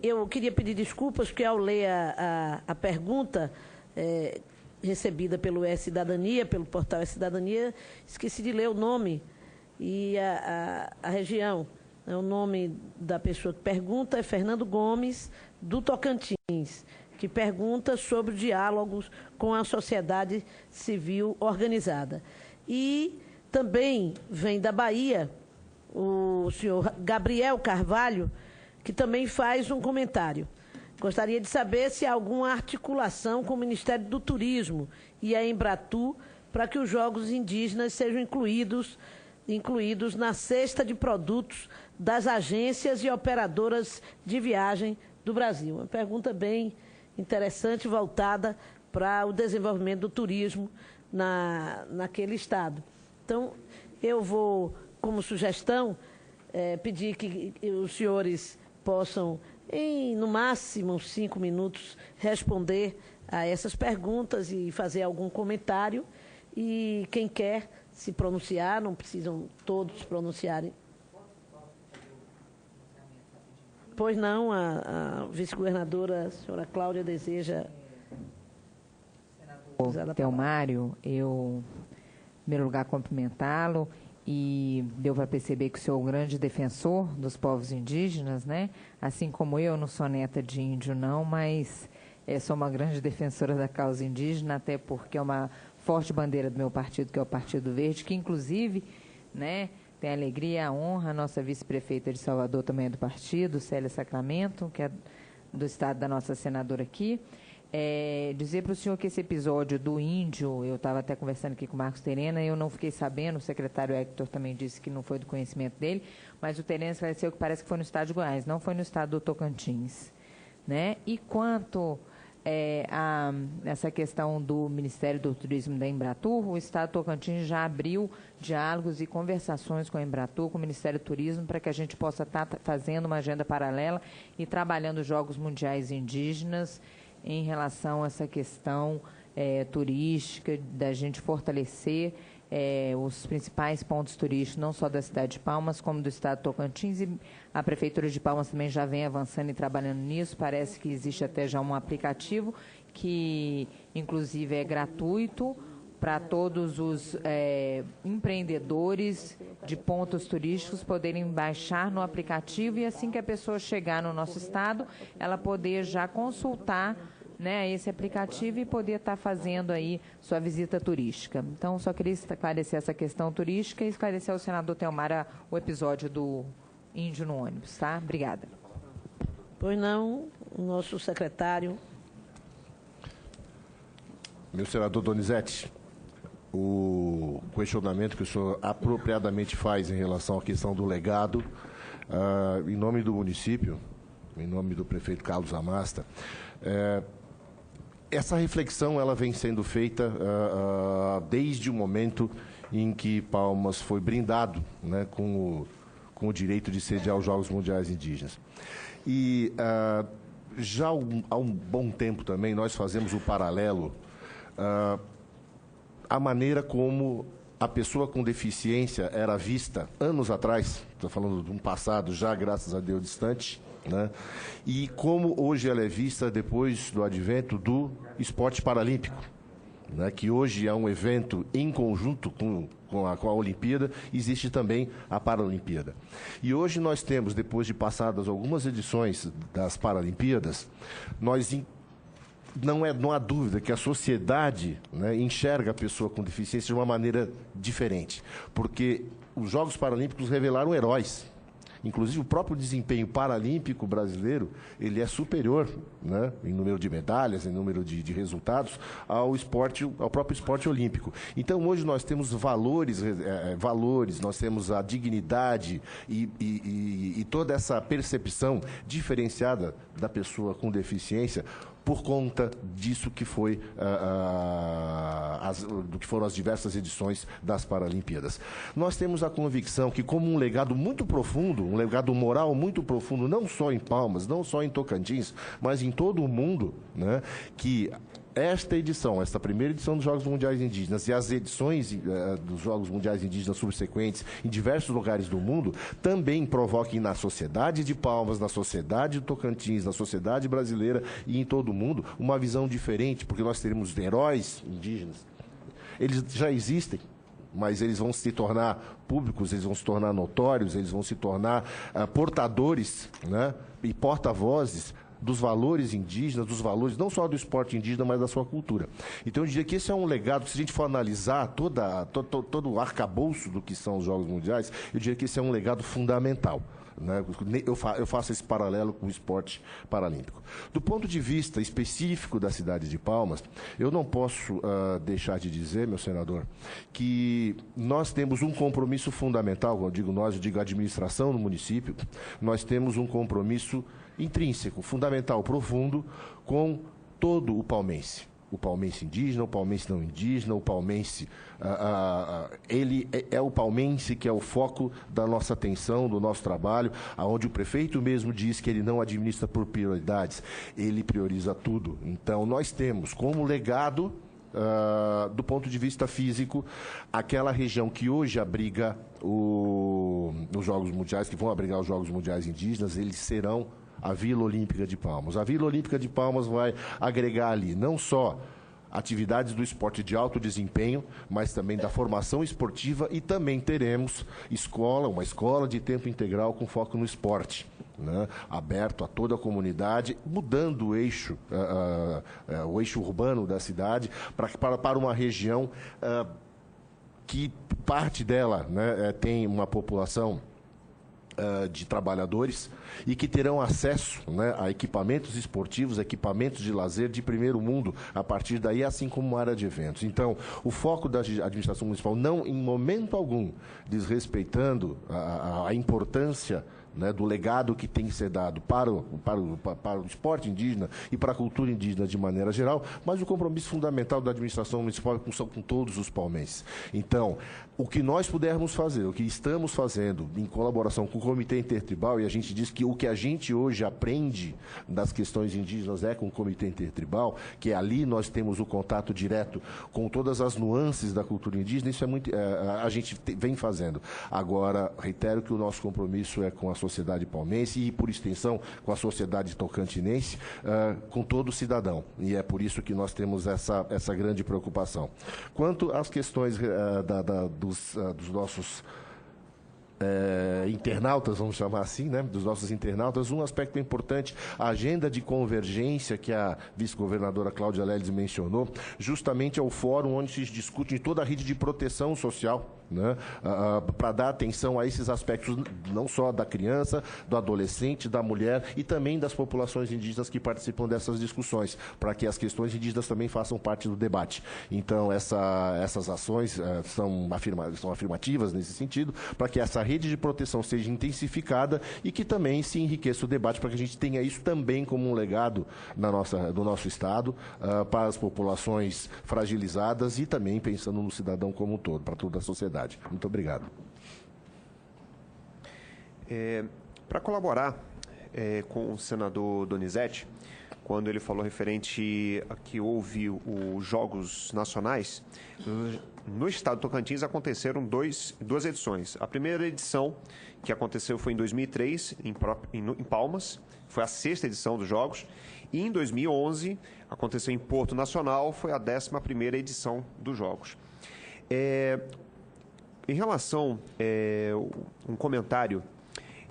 eu queria pedir desculpas, porque ao ler a pergunta recebida pelo E-Cidadania, pelo portal E-Cidadania, esqueci de ler o nome e a região. O nome da pessoa que pergunta é Fernando Gomes, do Tocantins, que pergunta sobre diálogos com a sociedade civil organizada. E também vem da Bahia o senhor Gabriel Carvalho, que também faz um comentário. Gostaria de saber se há alguma articulação com o Ministério do Turismo e a Embratur para que os jogos indígenas sejam incluídos na cesta de produtos das agências e operadoras de viagem do Brasil. Uma pergunta bem interessante, voltada para o desenvolvimento do turismo naquele estado. Então, eu vou, como sugestão, pedir que os senhores possam, em no máximo 5 minutos, responder a essas perguntas e fazer algum comentário. E quem quer se pronunciar, não precisam todos se pronunciarem. Pois não, a vice-governadora, a senhora Cláudia, deseja... Senador Telmário, eu, em primeiro lugar, cumprimentá-lo, e deu para perceber que o senhor é um grande defensor dos povos indígenas, né? Assim como eu, não sou neta de índio, não, mas sou uma grande defensora da causa indígena, até porque é uma forte bandeira do meu partido, que é o Partido Verde, que, inclusive, né, tem a alegria e a honra, a nossa vice-prefeita de Salvador também é do partido, Célia Sacramento, que é do estado da nossa senadora aqui. Dizer para o senhor que esse episódio do índio, eu estava até conversando aqui com o Marcos Terena, eu não fiquei sabendo, o secretário Hector também disse que não foi do conhecimento dele, mas o Terena esclareceu que parece que foi no estado de Goiás, não foi no estado do Tocantins, né? E quanto a essa questão do Ministério do Turismo da Embratur, o estado do Tocantins já abriu diálogos e conversações com a Embratur, com o Ministério do Turismo, para que a gente possa estar fazendo uma agenda paralela e trabalhando os Jogos Mundiais Indígenas em relação a essa questão turística, da gente fortalecer os principais pontos turísticos, não só da cidade de Palmas, como do estado de Tocantins, e a Prefeitura de Palmas também já vem avançando e trabalhando nisso. Parece que existe até já um aplicativo que, inclusive, é gratuito para todos os empreendedores de pontos turísticos poderem baixar no aplicativo e, assim que a pessoa chegar no nosso estado, ela poder já consultar, né, esse aplicativo e poder estar fazendo aí sua visita turística. Então, só queria esclarecer essa questão turística e esclarecer ao senador Telmara o episódio do índio no ônibus, tá? Obrigada. Pois não, o nosso secretário. Meu senador Donizete, o questionamento que o senhor apropriadamente faz em relação à questão do legado, em nome do município, em nome do prefeito Carlos Amasta, essa reflexão ela vem sendo feita desde o momento em que Palmas foi brindado, né, com o direito de sediar os Jogos Mundiais Indígenas. E já há um bom tempo também nós fazemos o paralelo a maneira como a pessoa com deficiência era vista anos atrás, estou falando de um passado já, graças a Deus, distante, né? E como hoje ela é vista depois do advento do esporte paralímpico, né? Que hoje é um evento em conjunto com a Olimpíada, existe também a Paralimpíada. E hoje nós temos, depois de passadas algumas edições das Paralimpíadas, não há dúvida que a sociedade, né, enxerga a pessoa com deficiência de uma maneira diferente, porque os Jogos Paralímpicos revelaram heróis. Inclusive, o próprio desempenho paralímpico brasileiro, ele é superior, né, em número de medalhas, em número de resultados, ao próprio esporte olímpico. Então, hoje nós temos valores, nós temos a dignidade e toda essa percepção diferenciada da pessoa com deficiência, por conta disso que foi do que foram as diversas edições das Paralimpíadas. Nós temos a convicção que, como um legado muito profundo, um legado moral muito profundo, não só em Palmas, não só em Tocantins, mas em todo o mundo, né, que esta primeira edição dos Jogos Mundiais Indígenas e as edições dos Jogos Mundiais Indígenas subsequentes em diversos lugares do mundo também provoquem na sociedade de Palmas, na sociedade do Tocantins, na sociedade brasileira e em todo o mundo uma visão diferente, porque nós teremos heróis indígenas. Eles já existem, mas eles vão se tornar públicos, eles vão se tornar notórios, eles vão se tornar portadores, né, e porta-vozes dos valores indígenas, dos valores não só do esporte indígena, mas da sua cultura. Então, eu diria que esse é um legado, que se a gente for analisar todo o arcabouço do que são os Jogos Mundiais, eu diria que esse é um legado fundamental. Né? Eu faço esse paralelo com o esporte paralímpico. Do ponto de vista específico da cidade de Palmas, eu não posso deixar de dizer, meu senador, que nós temos um compromisso fundamental, quando eu digo nós, eu digo a administração do município, nós temos um compromisso intrínseco, fundamental, profundo, com todo o palmense. O palmense indígena, o palmense não indígena, o palmense... ele é o palmense que é o foco da nossa atenção, do nosso trabalho, onde o prefeito mesmo diz que ele não administra por prioridades, ele prioriza tudo. Então, nós temos como legado, do ponto de vista físico, aquela região que hoje abriga os Jogos Mundiais, que vão abrigar os Jogos Mundiais Indígenas, eles serão a Vila Olímpica de Palmas. A Vila Olímpica de Palmas vai agregar ali não só atividades do esporte de alto desempenho, mas também da formação esportiva, e também teremos uma escola de tempo integral com foco no esporte, né, aberto a toda a comunidade, mudando o eixo urbano da cidade para uma região que parte dela, né, tem uma população de trabalhadores e que terão acesso, né, a equipamentos esportivos, equipamentos de lazer de primeiro mundo a partir daí, assim como uma área de eventos. Então, o foco da administração municipal, não em momento algum desrespeitando a importância, né, do legado que tem que ser dado para o esporte indígena e para a cultura indígena de maneira geral, mas o compromisso fundamental da administração municipal com todos os palmenses. Então, o que nós pudermos fazer, o que estamos fazendo em colaboração com o Comitê Intertribal, e a gente diz que o que a gente hoje aprende das questões indígenas é com o Comitê Intertribal, que ali nós temos o contato direto com todas as nuances da cultura indígena, isso é muito, a gente vem fazendo. Agora, reitero que o nosso compromisso é com a sociedade palmense e, por extensão, com a sociedade tocantinense, com todo cidadão. E é por isso que nós temos essa grande preocupação. Quanto às questões dos nossos internautas, vamos chamar assim, né, dos nossos internautas, um aspecto importante, a agenda de convergência que a vice-governadora Cláudia Leles mencionou, justamente é o fórum onde se discute toda a rede de proteção social, né, para dar atenção a esses aspectos, não só da criança, do adolescente, da mulher e também das populações indígenas que participam dessas discussões, para que as questões indígenas também façam parte do debate. Então, essas ações são afirmativas nesse sentido, para que essa rede de proteção seja intensificada e que também se enriqueça o debate, para que a gente tenha isso também como um legado do nosso Estado, para as populações fragilizadas e também pensando no cidadão como um todo, para toda a sociedade. Muito obrigado. Para colaborar com o senador Donizete, quando ele falou referente a que houve os Jogos Nacionais, no estado do Tocantins aconteceram duas edições. A primeira edição, que aconteceu, foi em 2003, em Palmas, foi a 6ª edição dos Jogos, e em 2011, aconteceu em Porto Nacional, foi a 11ª edição dos Jogos. Em relação um comentário,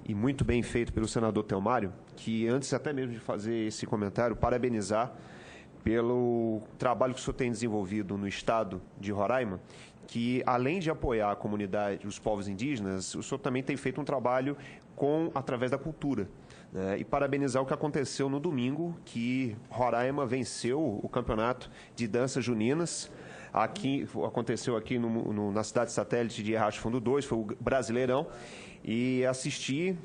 e muito bem feito pelo senador Telmário, que antes até mesmo de fazer esse comentário, parabenizar pelo trabalho que o senhor tem desenvolvido no estado de Roraima, que além de apoiar a comunidade, os povos indígenas, o senhor também tem feito um trabalho através da cultura. Né? E parabenizar o que aconteceu no domingo, que Roraima venceu o campeonato de danças juninas. Aconteceu aqui na cidade satélite de Riacho Fundo 2, foi o Brasileirão, e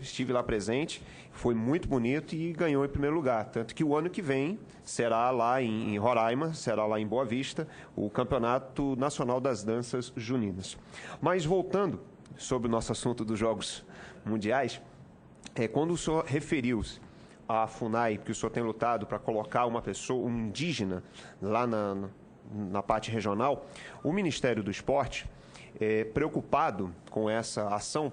estive lá presente, foi muito bonito e ganhou em primeiro lugar. Tanto que o ano que vem será lá em Roraima, será lá em Boa Vista, o Campeonato Nacional das Danças Juninas. Mas voltando sobre o nosso assunto dos Jogos Mundiais, quando o senhor referiu-se à FUNAI, que o senhor tem lutado para colocar uma pessoa, um indígena, lá na parte regional, o Ministério do Esporte, preocupado com essa ação,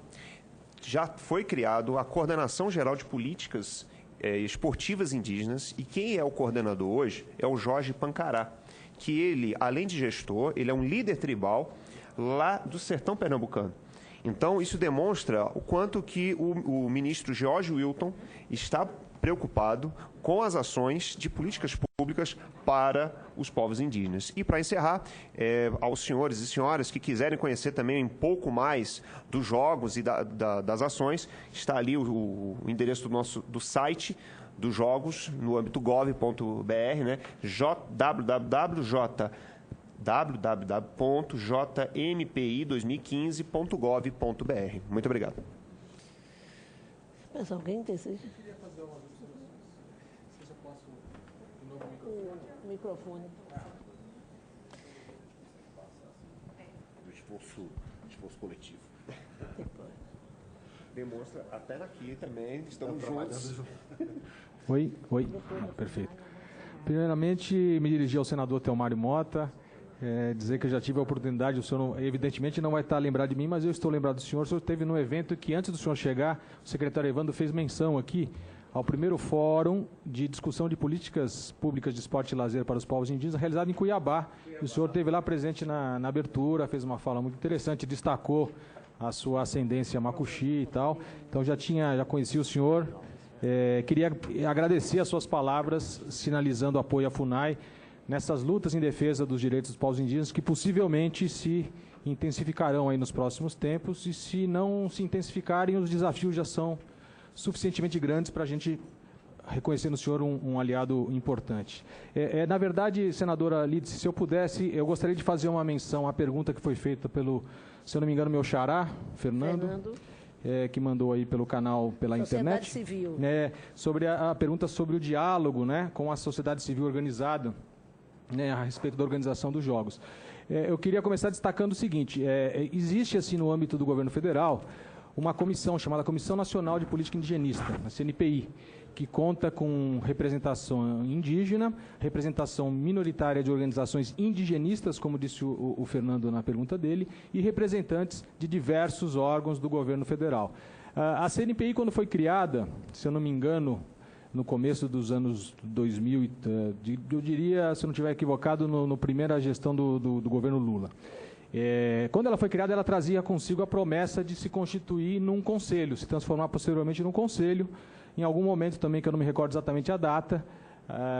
já foi criado a Coordenação Geral de Políticas Esportivas Indígenas, e quem é o coordenador hoje é o Jorge Pancará, que ele, além de gestor, ele é um líder tribal lá do sertão pernambucano. Então, isso demonstra o quanto que o ministro George Wilton está preocupado com as ações de políticas públicas para os povos indígenas. E, para encerrar, aos senhores e senhoras que quiserem conhecer também um pouco mais dos jogos e das ações, está ali o endereço do site dos jogos, no âmbito gov.br, né? www.jmpi2015.gov.br. Muito obrigado. Mas alguém deseja? Eu queria fazer uma observação. Se eu posso, de novo, O microfone. Do esforço coletivo. Demonstra até aqui também, estamos juntos. Oi? Perfeito. Primeiramente, me dirigir ao senador Telmário Mota, dizer que eu já tive a oportunidade, o senhor evidentemente não vai estar lembrado de mim, mas eu estou lembrado do senhor. O senhor esteve num evento que, antes do senhor chegar, o secretário Evandro fez menção aqui ao primeiro fórum de discussão de políticas públicas de esporte e lazer para os povos indígenas, realizado em Cuiabá. E o senhor esteve lá presente na abertura, fez uma fala muito interessante, destacou a sua ascendência macuxi e tal. Então já conheci o senhor. Queria agradecer as suas palavras, sinalizando apoio à FUNAI nessas lutas em defesa dos direitos dos povos indígenas, que possivelmente se intensificarão aí nos próximos tempos, e se não se intensificarem, os desafios já são suficientemente grandes para a gente reconhecer no senhor um aliado importante. Na verdade, senadora Lídice, se eu pudesse, eu gostaria de fazer uma menção à pergunta que foi feita pelo, se eu não me engano, meu xará, Fernando. Que mandou aí pelo canal, pela internet. Sociedade Civil. Sobre a pergunta sobre o diálogo, né, com a sociedade civil organizada, né, a respeito da organização dos jogos. Eu queria começar destacando o seguinte: existe, assim, no âmbito do governo federal, uma comissão chamada Comissão Nacional de Política Indigenista, a CNPI, que conta com representação indígena, representação minoritária de organizações indigenistas, como disse o Fernando na pergunta dele, e representantes de diversos órgãos do governo federal. A CNPI, quando foi criada, se eu não me engano, no começo dos anos 2000, eu diria, se eu não estiver equivocado, na primeira gestão do governo Lula. Quando ela foi criada, ela trazia consigo a promessa de se constituir num conselho, se transformar posteriormente num conselho. Em algum momento também, que eu não me recordo exatamente a data,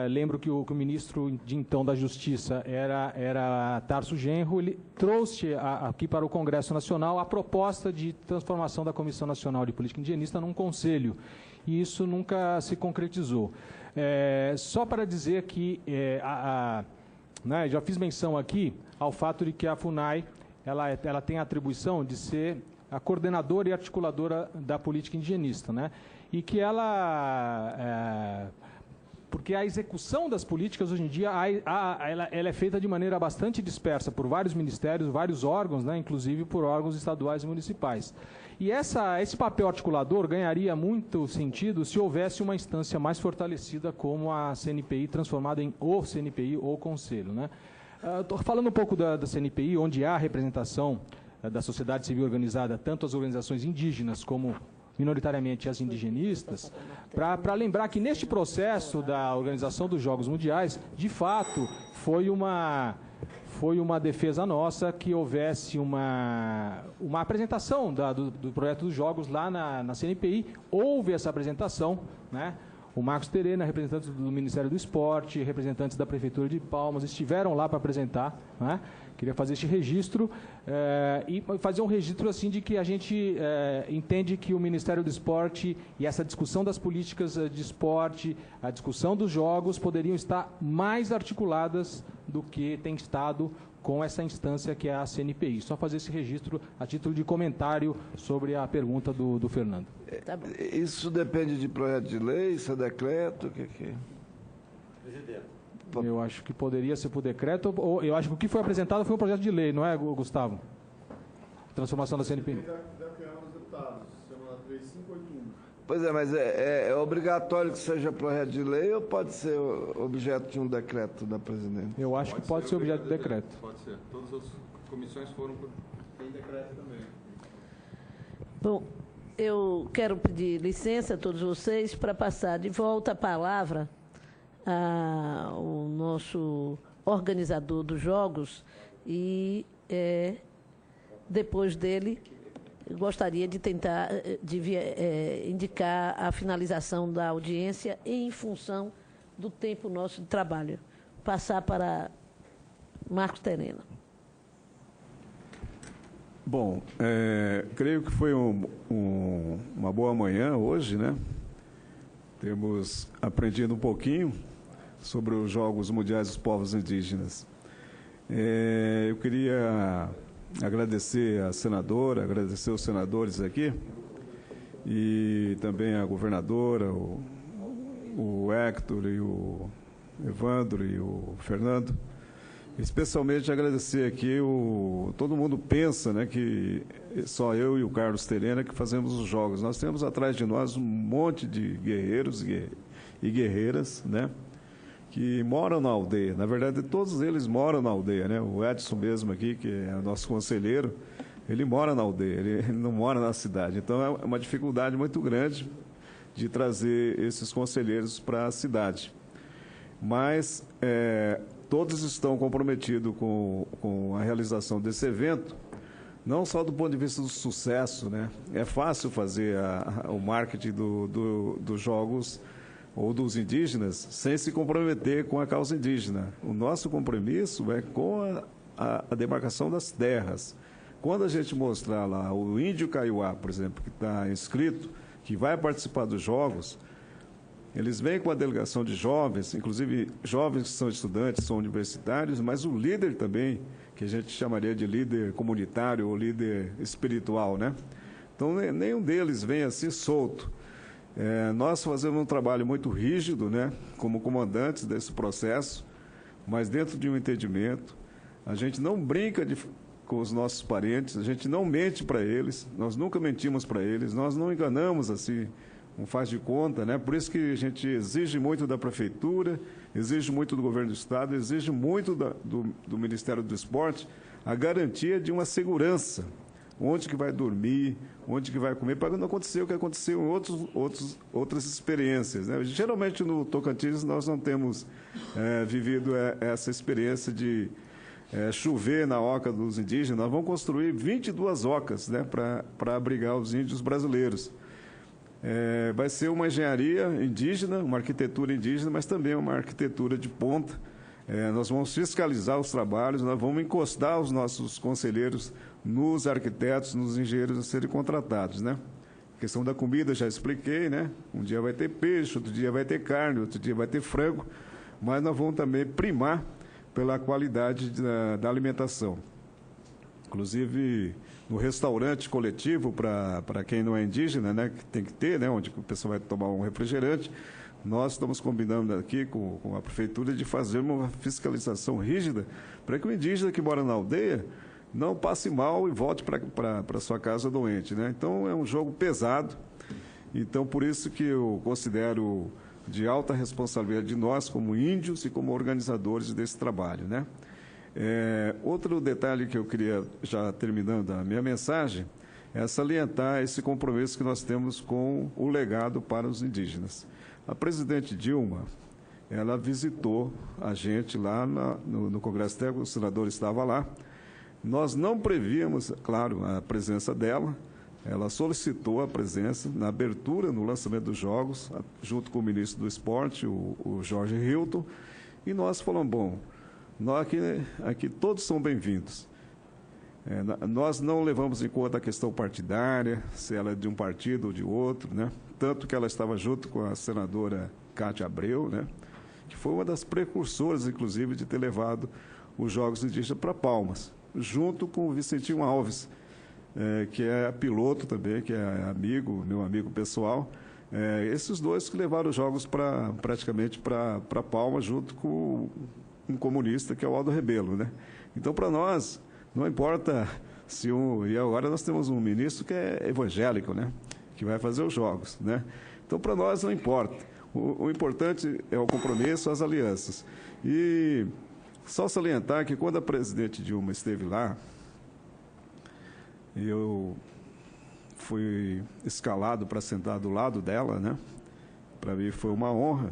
lembro que o ministro de então da Justiça era Tarso Genro. Ele trouxe aqui para o Congresso Nacional a proposta de transformação da Comissão Nacional de Política Indigenista num conselho, e isso nunca se concretizou. Só para dizer que né, já fiz menção aqui ao fato de que a FUNAI ela tem a atribuição de ser a coordenadora e articuladora da política indigenista, né? E que porque a execução das políticas hoje em dia ela é feita de maneira bastante dispersa por vários ministérios, vários órgãos, né, inclusive por órgãos estaduais e municipais. E esse papel articulador ganharia muito sentido se houvesse uma instância mais fortalecida como a CNPI, transformada em o CNPI ou Conselho, né? Estou falando um pouco da CNPI, onde há representação da sociedade civil organizada, tanto as organizações indígenas como minoritariamente as indigenistas, para lembrar que neste processo da organização dos Jogos Mundiais, de fato, foi uma defesa nossa que houvesse uma apresentação do projeto dos Jogos lá na CNPI. Houve essa apresentação, né? O Marcos Terena, representantes do Ministério do Esporte, representantes da Prefeitura de Palmas, estiveram lá para apresentar, né? Queria fazer este registro e fazer um registro assim de que a gente entende que o Ministério do Esporte e essa discussão das políticas de esporte, a discussão dos jogos, poderiam estar mais articuladas do que tem estado com essa instância que é a CNPI. Só fazer esse registro a título de comentário sobre a pergunta do Fernando. Tá bom. Isso depende de projeto de lei, isso é decreto, o que é? Presidente. Eu acho que poderia ser por decreto, ou eu acho que o que foi apresentado foi um projeto de lei, não é, Gustavo? Transformação da CNPI. Da Câmara dos Deputados, semana 3581. Pois é, mas é obrigatório que seja projeto de lei ou pode ser objeto de um decreto da presidente? Eu acho que pode ser objeto de decreto. Pode ser. Todas as comissões foram em decreto também. Bom, eu quero pedir licença a todos vocês para passar de volta a palavra ao nosso organizador dos jogos e, depois dele, eu gostaria de tentar indicar a finalização da audiência em função do tempo nosso de trabalho. Passar para Marcos Terena. Bom, creio que foi uma boa manhã hoje, né? Temos aprendido um pouquinho sobre os Jogos Mundiais dos Povos Indígenas. Eu queria agradecer a senadora, agradecer os senadores aqui e também a governadora, o Hector e o Evandro e o Fernando. Especialmente agradecer aqui, todo mundo pensa, né, que só eu e o Carlos Terena que fazemos os jogos. Nós temos atrás de nós um monte de guerreiros e guerreiras, né, que moram na aldeia. Na verdade, todos eles moram na aldeia, né? O Edson mesmo aqui, que é o nosso conselheiro, ele mora na aldeia, ele não mora na cidade. Então, é uma dificuldade muito grande de trazer esses conselheiros para a cidade. Mas todos estão comprometidos com a realização desse evento, não só do ponto de vista do sucesso, né? É fácil fazer o marketing dos jogos ou dos indígenas sem se comprometer com a causa indígena. O nosso compromisso é com a demarcação das terras. Quando a gente mostrar lá o índio Kaiowá, por exemplo, que está inscrito, que vai participar dos jogos, eles vêm com a delegação de jovens, inclusive jovens que são estudantes, são universitários, mas o líder também, que a gente chamaria de líder comunitário ou líder espiritual, né? Então, nenhum deles vem assim solto. Nós fazemos um trabalho muito rígido, né, como comandantes desse processo, mas dentro de um entendimento. A gente não brinca com os nossos parentes, a gente não mente para eles, nós nunca mentimos para eles, nós não enganamos assim, um faz de conta, né? Por isso que a gente exige muito da Prefeitura, exige muito do Governo do Estado, exige muito do Ministério do Esporte a garantia de uma segurança. Onde que vai dormir, onde que vai comer, para não acontecer o que aconteceu em outras experiências, né? Geralmente no Tocantins nós não temos vivido essa experiência de chover na oca dos indígenas. Nós vamos construir 22 ocas, né, para abrigar os índios brasileiros. Vai ser uma engenharia indígena, uma arquitetura indígena, mas também uma arquitetura de ponta. Nós vamos fiscalizar os trabalhos, nós vamos encostar os nossos conselheiros nos arquitetos, nos engenheiros a serem contratados, né? A questão da comida, já expliquei, né? Um dia vai ter peixe, outro dia vai ter carne, outro dia vai ter frango, mas nós vamos também primar pela qualidade da alimentação. Inclusive, no restaurante coletivo, para quem não é indígena, né? Que tem que ter, né? Onde o pessoal vai tomar um refrigerante, nós estamos combinando aqui com a Prefeitura de fazer uma fiscalização rígida para que o indígena que mora na aldeia não passe mal e volte para sua casa doente, né? Então, é um jogo pesado. Então, por isso que eu considero de alta responsabilidade de nós, como índios e como organizadores desse trabalho, né? Outro detalhe que eu queria, já terminando a minha mensagem, é salientar esse compromisso que nós temos com o legado para os indígenas. A presidente Dilma, ela visitou a gente lá no Congresso Técnico, o senador estava lá. Nós não prevíamos, claro, a presença dela. Ela solicitou a presença na abertura, no lançamento dos jogos, junto com o ministro do Esporte, o Jorge Hilton, e nós falamos, bom, nós aqui todos são bem-vindos. Nós não levamos em conta a questão partidária, se ela é de um partido ou de outro, né? Tanto que ela estava junto com a senadora Cátia Abreu, né? Que foi uma das precursoras, inclusive, de ter levado os Jogos Indígenas para Palmas, junto com o Vicentinho Alves, que é piloto também, que é meu amigo pessoal. Esses dois que levaram os Jogos praticamente para Palmas, junto com um comunista, que é o Aldo Rebelo, né? Então, para nós, não importa se e agora nós temos um ministro que é evangélico, né? que vai fazer os jogos, né? Então, para nós não importa. O importante é o compromisso, as alianças. E só salientar que quando a presidente Dilma esteve lá, eu fui escalado para sentar do lado dela, né? Para mim foi uma honra.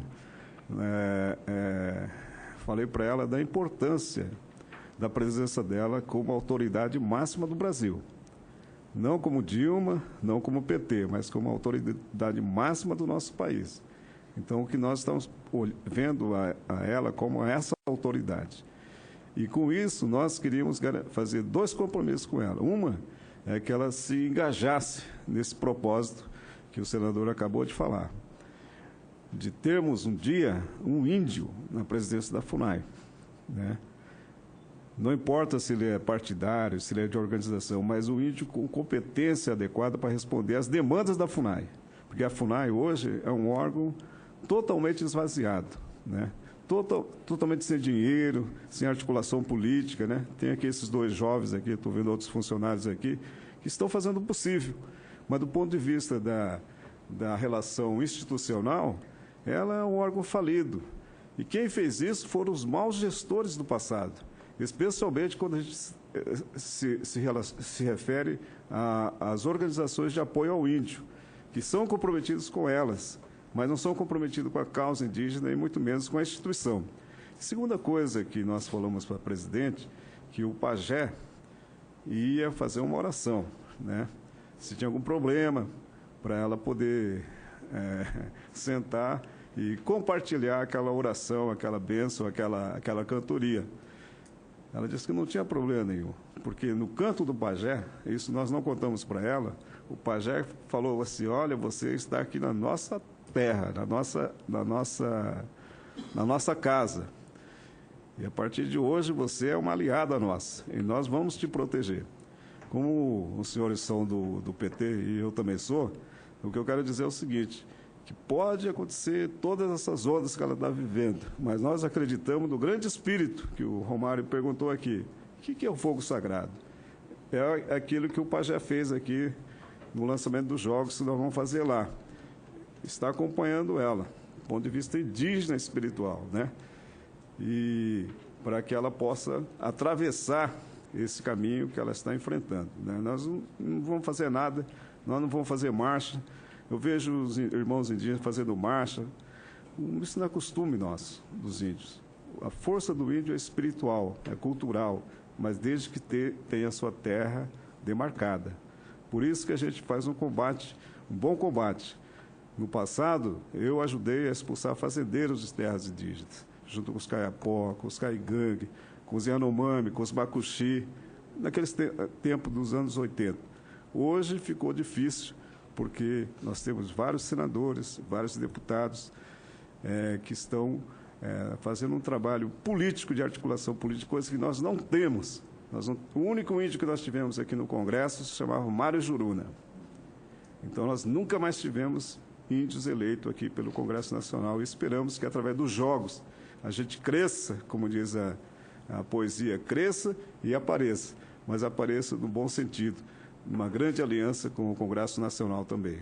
Falei para ela da importância da presença dela como autoridade máxima do Brasil. Não como Dilma, não como PT, mas como autoridade máxima do nosso país. Então, o que nós estamos vendo a ela como essa autoridade. E, com isso, nós queríamos fazer 2 compromissos com ela. Uma é que ela se engajasse nesse propósito que o senador acabou de falar, de termos um dia um índio na presidência da FUNAI, né? Não importa se ele é partidário, se ele é de organização, mas o índio com competência adequada para responder às demandas da FUNAI. Porque a FUNAI hoje é um órgão totalmente esvaziado, né? Totalmente sem dinheiro, sem articulação política, né? Tem aqui esses 2 jovens aqui, estou vendo outros funcionários aqui, que estão fazendo o possível. Mas do ponto de vista da relação institucional, ela é um órgão falido. E quem fez isso foram os maus gestores do passado. Especialmente quando a gente se refere às organizações de apoio ao índio, que são comprometidos com elas, mas não são comprometidos com a causa indígena e muito menos com a instituição. Segunda coisa que nós falamos para a presidente, que o pajé ia fazer uma oração, né? Se tinha algum problema, para ela poder sentar e compartilhar aquela oração, aquela bênção, aquela cantoria. Ela disse que não tinha problema nenhum, porque no canto do pajé, isso nós não contamos para ela, o pajé falou assim: olha, você está aqui na nossa terra, na nossa casa. E a partir de hoje você é uma aliada nossa, e nós vamos te proteger. Como os senhores são do PT e eu também sou, o que eu quero dizer é o seguinte, que pode acontecer todas essas ondas que ela está vivendo, mas nós acreditamos no grande espírito que o Romário perguntou aqui. O que é o fogo sagrado? É aquilo que o pajé fez aqui no lançamento dos jogos que nós vamos fazer lá. Está acompanhando ela, do ponto de vista indígena espiritual, né? E para que ela possa atravessar esse caminho que ela está enfrentando, né? Nós não vamos fazer nada, nós não vamos fazer marcha. Eu vejo os irmãos indígenas fazendo marcha. Isso não é costume nosso, dos índios. A força do índio é espiritual, é cultural, mas desde que tenha a sua terra demarcada. Por isso que a gente faz um combate, um bom combate. No passado, eu ajudei a expulsar fazendeiros de terras indígenas, junto com os Kayapó, com os Kaigangue, com os Yanomami, com os Bakuxi, naqueles tempos dos anos 80. Hoje ficou difícil, porque nós temos vários senadores, vários deputados que estão fazendo um trabalho político, de articulação política, coisa que nós não temos. O único índio que nós tivemos aqui no Congresso se chamava Mário Juruna. Então, nós nunca mais tivemos índios eleitos aqui pelo Congresso Nacional e esperamos que, através dos jogos, a gente cresça, como diz a poesia, cresça e apareça, mas apareça no bom sentido, uma grande aliança com o Congresso Nacional também.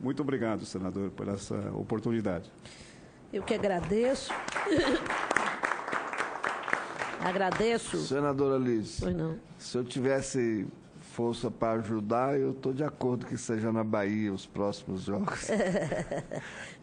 Muito obrigado, senador, por essa oportunidade. Eu que agradeço. Agradeço. Senadora Liz, Pois não. se eu tivesse força para ajudar, eu estou de acordo que seja na Bahia os próximos jogos.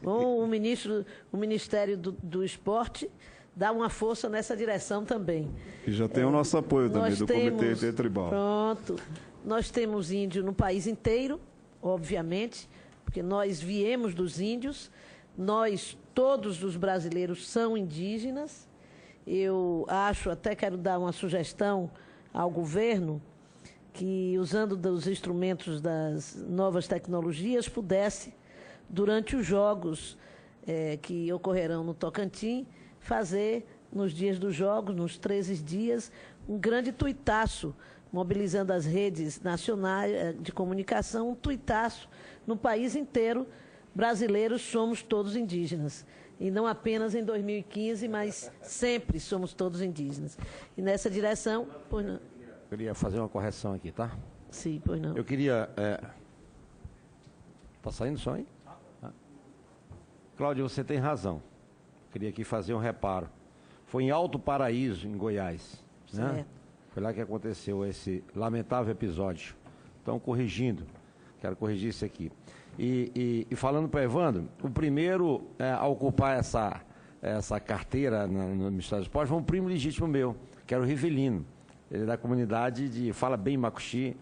Bom, o Ministério do Esporte dá uma força nessa direção também. E já tem o nosso apoio também do Comitê Intertribal. Pronto. Nós temos índio no país inteiro, obviamente, porque nós viemos dos índios, todos os brasileiros são indígenas. Eu até quero dar uma sugestão ao governo, que, usando dos instrumentos das novas tecnologias, pudesse, durante os jogos que ocorrerão no Tocantins, fazer, nos dias dos jogos, nos 13 dias, um grande tuitaço, mobilizando as redes nacionais de comunicação, um tuitaço no país inteiro. Brasileiros somos todos indígenas. E não apenas em 2015, mas sempre somos todos indígenas. E nessa direção... Pois não. Eu queria fazer uma correção aqui, tá? Sim, pois não. Eu queria... Está saindo o som aí? Cláudio, você tem razão. Queria aqui fazer um reparo. Foi em Alto Paraíso, em Goiás. Né? Foi lá que aconteceu esse lamentável episódio. Então, corrigindo. Quero corrigir isso aqui. E falando para Evandro, o primeiro a ocupar essa carteira no Ministério do Esporte foi um primo legítimo meu, que era o Rivelino. Ele é da comunidade de Fala Bem Macuxi,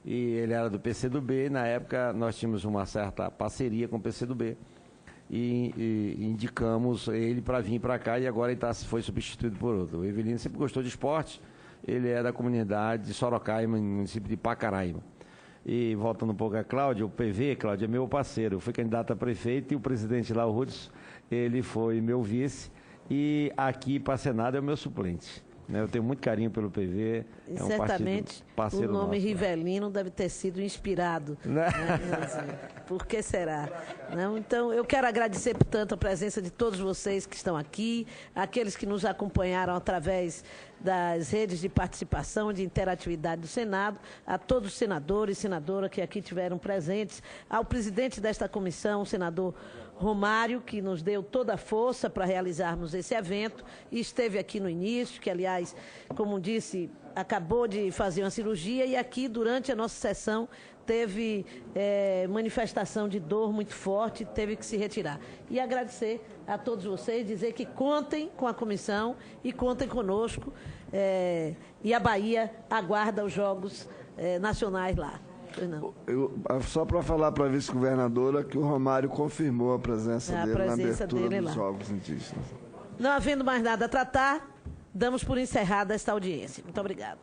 e ele era do PCdoB, e na época nós tínhamos uma certa parceria com o PCdoB, e indicamos ele para vir para cá, e agora ele foi substituído por outro. O Rivelino sempre gostou de esporte, ele é da comunidade de Sorocaima, no município de Pacaraima. E voltando um pouco a Cláudio, o PV, Cláudio, é meu parceiro. Eu fui candidato a prefeito e o presidente lá, o Rudson, ele foi meu vice. E aqui para Senado é o meu suplente. Eu tenho muito carinho pelo PV. E certamente o nome nosso, Rivelino deve ter sido inspirado. Né? Por que será? Não? Então, eu quero agradecer, portanto, a presença de todos vocês que estão aqui, aqueles que nos acompanharam através das redes de participação, de interatividade do Senado, a todos os senadores e senadoras que aqui tiveram presentes, ao presidente desta comissão, o senador Romário, que nos deu toda a força para realizarmos esse evento e esteve aqui no início, que, aliás, como disse, acabou de fazer uma cirurgia e aqui, durante a nossa sessão, teve manifestação de dor muito forte, teve que se retirar. E agradecer a todos vocês, dizer que contem com a comissão e contem conosco. E a Bahia aguarda os Jogos Nacionais lá. Só para falar para a vice-governadora que o Romário confirmou a presença dele na abertura dos Jogos Indígenas. Não havendo mais nada a tratar, damos por encerrada esta audiência. Muito obrigada.